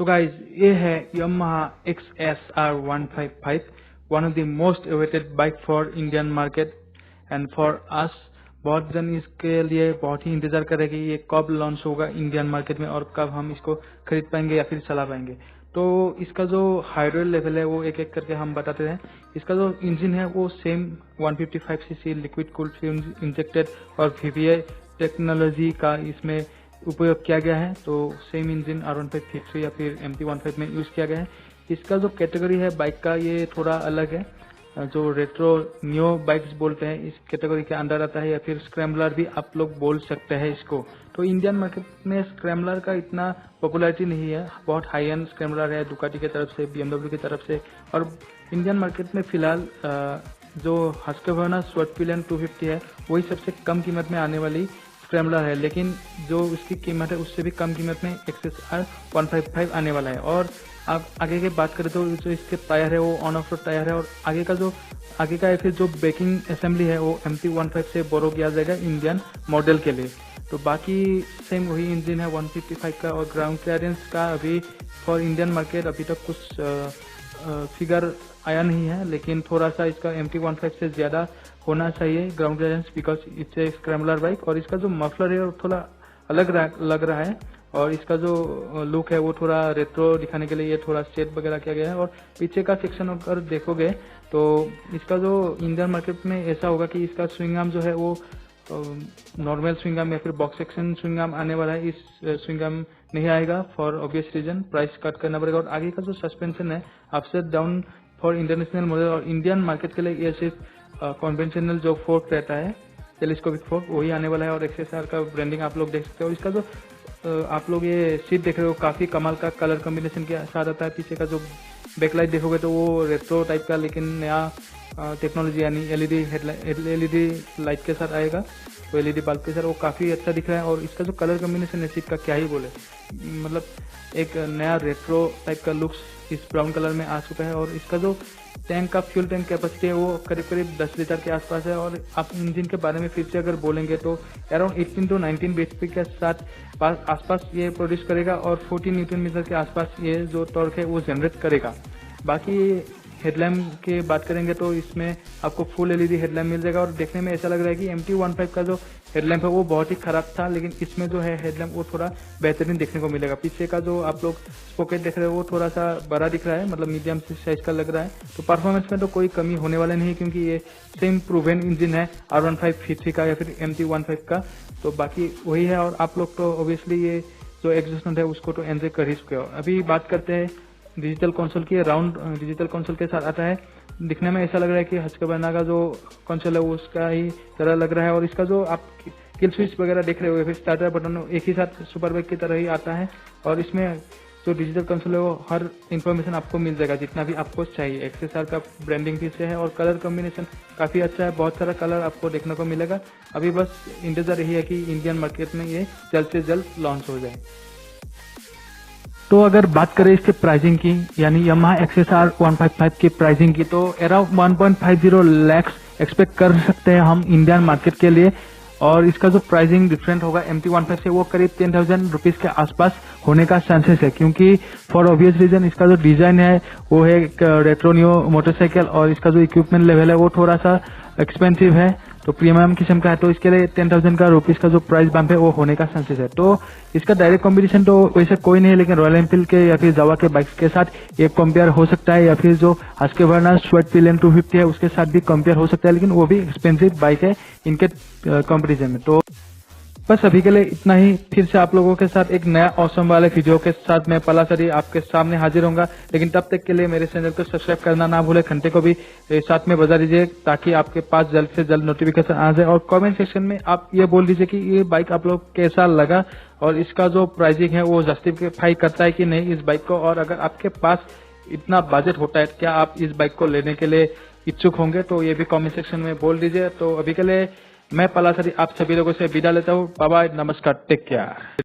So guys, ये है Yamaha XSR155, one of the most awaited bike for Indian market and for us. बहुत जन इसके लिए बहुत ही इंतजार कर रहे हैं कि ये कब लॉन्च होगा इंडियन मार्केट में और कब हम इसको खरीद पाएंगे या फिर चला पाएंगे। तो इसका जो हाइड्रोल लेवल है वो एक एक करके हम बताते हैं। इसका जो इंजन है वो same 155 CC liquid cooled fuel injected और VVA टेक्नोलॉजी का इसमें उपयोग किया गया है। तो सेम इंजन R1553 या फिर MT15 में यूज किया गया है। इसका जो कैटेगरी है बाइक का ये थोड़ा अलग है, जो रेट्रो न्यू बाइक्स बोलते हैं इस कैटेगरी के अंदर आता है, या फिर स्क्रैम्बलर भी आप लोग बोल सकते हैं इसको। तो इंडियन मार्केट में स्क्रैम्बलर का इतना पॉपुलैरिटी नहीं है, बहुत हाई एंड स्क्रैम्बलर है दुकाटी की तरफ से, BMW की तरफ से। और इंडियन मार्केट में फिलहाल जो हस्कवर्ना स्वर्टपिलन 250 है वही सबसे कम कीमत में आने वाली स्क्रैम्बलर है, लेकिन जो उसकी कीमत है उससे भी कम कीमत में XSR155 आने वाला है। और आप आगे की बात करें तो जो इसके टायर है वो ऑन ऑफ रोड टायर है, और आगे का फिर जो ब्रेकिंग असेंबली है वो MT15 से बोरो किया जाएगा इंडियन मॉडल के लिए। तो बाकी सेम वही इंजन है 155 का, और ग्राउंड क्लियरेंस का अभी फॉर इंडियन मार्केट अभी तक कुछ फिगर आया नहीं है, लेकिन थोड़ा सा इसका MT15 से ज़्यादा होना चाहिए ground clearance, because it's a scrambler bike. और इसका जो मफलर है वो थोड़ा अलग लग रहा है, और इसका जो लुक है वो थोड़ा रेट्रो दिखाने के लिए ये थोड़ा शेड वगैरह किया गया है। और पीछे का सेक्शन अगर देखोगे तो इसका जो इंडियन मार्केट में ऐसा होगा कि इसका स्विंग आर्म जो है वो नॉर्मल स्विंग आर्म या फिर बॉक्स सेक्शन स्विंग आर्म आने वाला है। इस स्विंग आर्म नहीं आएगा for obvious reason, price cut करना पड़ेगा। और आगे का जो सस्पेंशन है upside down for international model, और इंडियन मार्केट के लिए ये सिर्फ कन्वेंशनल जो फोर्क रहता है टेलीस्कोपिक फोर्क वही आने वाला है। और XSR का ब्रांडिंग आप लोग देख सकते हो। इसका जो आप लोग ये सीट देख रहे हो काफी कमाल का कलर कॉम्बिनेशन के साथ आता है। पीछे का जो बैकलाइट देखोगे तो वो रेट्रो टाइप का, लेकिन नया टेक्नोलॉजी यानी LED लाइट के साथ आएगा, तो LED बल्ब के साथ वो काफी अच्छा दिख रहा है। और इसका जो कलर कॉम्बिनेशन है सीट का क्या ही बोले, मतलब एक नया रेट्रो टाइप का लुक्स इस ब्राउन कलर में आ चुका है। और इसका जो टैंक का फ्यूल टैंक कैपेसिटी है वो करीब 10 लीटर के आसपास है। और आप इंजन के बारे में फिर से अगर बोलेंगे तो अराउंड 18 to 19 bhp के साथ आसपास ये प्रोड्यूस करेगा, और 40 न्यूटन मीटर के आसपास ये जो टॉर्क है वो जनरेट करेगा। बाकी हेडलैम्प की बात करेंगे तो इसमें आपको फुल LED हेडलैम्प मिल जाएगा, और देखने में ऐसा लग रहा है कि MT15 का जो हेडलैम्प है वो बहुत ही खराब था, लेकिन इसमें जो है हेडलैम्प वो थोड़ा बेहतरीन देखने को मिलेगा। पीछे का जो आप लोग स्पॉकेट देख रहे हो वो थोड़ा सा बड़ा दिख रहा है, मतलब मीडियम साइज का लग रहा है। तो परफॉर्मेंस में तो कोई कमी होने वाला नहीं, क्योंकि ये सेम प्रूवन इंजन है R1553 का या फिर MT15 का। तो बाकी वही है, और आप लोग तो ऑब्वियसली ये जो एग्जॉस्ट है उसको तो एंजॉय कर ही चुके हो। अभी बात करते हैं डिजिटल कंसोल की। राउंड डिजिटल कंसोल के साथ आता है, दिखने में ऐसा लग रहा है कि हस्कवर्ना का जो कंसोल है वो उसका ही तरह लग रहा है। और इसका जो आप किल स्विच वगैरह देख रहे हो फिर स्टार्टर बटन एक ही साथ सुपर बाइक की तरह ही आता है। और इसमें जो डिजिटल कंसोल है वो हर इन्फॉर्मेशन आपको मिल जाएगा जितना भी आपको चाहिए। XSR का ब्रांडिंग भी से है, और कलर कॉम्बिनेशन काफी अच्छा है, बहुत सारा कलर आपको देखने को मिलेगा। अभी बस इंतजार यही है कि इंडियन मार्केट में ये जल्द से जल्द लॉन्च हो जाए। तो अगर बात करें इसके प्राइसिंग की, यानी Yamaha XSR155 की प्राइसिंग की, तो अराउंड 1.50 लाख एक्सपेक्ट कर सकते हैं हम इंडियन मार्केट के लिए। और इसका जो प्राइसिंग डिफरेंट होगा MT15 से वो करीब 10,000 रुपीज के आसपास होने का चांसेस है, क्योंकि फॉर ऑब्वियस रीजन इसका जो डिजाइन है वो है एक रेट्रो न्यू मोटरसाइकिल, और इसका जो इक्विपमेंट लेवल है वो थोड़ा सा एक्सपेंसिव है, तो प्रीमियम किस्म का है। तो इसके लिए 10,000 का रुपीज का जो प्राइस बम्प है वो होने का चांसेस है। तो इसका डायरेक्ट कॉम्पिटिशन तो वैसे कोई नहीं है, लेकिन रॉयल एनफील्ड के या फिर जावा के बाइक्स के साथ ये कंपेयर हो सकता है, या फिर जो हस्कवर्ना स्वर्टपिलन 250 है उसके साथ भी कंपेयर हो सकता है, लेकिन वो भी एक्सपेंसिव बाइक है इनके कंपेरिजन में। तो बस अभी के लिए इतना ही। फिर से आप लोगों के साथ एक नया औसम वाले वीडियो के साथ मैं पलासरी आपके सामने हाजिर होऊंगा, लेकिन तब तक के लिए मेरे चैनल को सब्सक्राइब करना ना भूले, घंटे को भी साथ में बजा दीजिए ताकि आपके पास जल्द से जल्द नोटिफिकेशन आ जाए। और कमेंट सेक्शन में आप ये बोल दीजिए कि ये बाइक आप लोग कैसा लगा, और इसका जो प्राइसिंग है वो जस्टिफाई करता है कि नहीं इस बाइक को। और अगर आपके पास इतना बजट होता है क्या आप इस बाइक को लेने के लिए इच्छुक होंगे, तो ये भी कमेंट सेक्शन में बोल दीजिए। तो अभी के लिए मैं पलासरी आप सभी लोगों से विदा लेता हूँ। बाय बाय, नमस्कार, टेक केयर।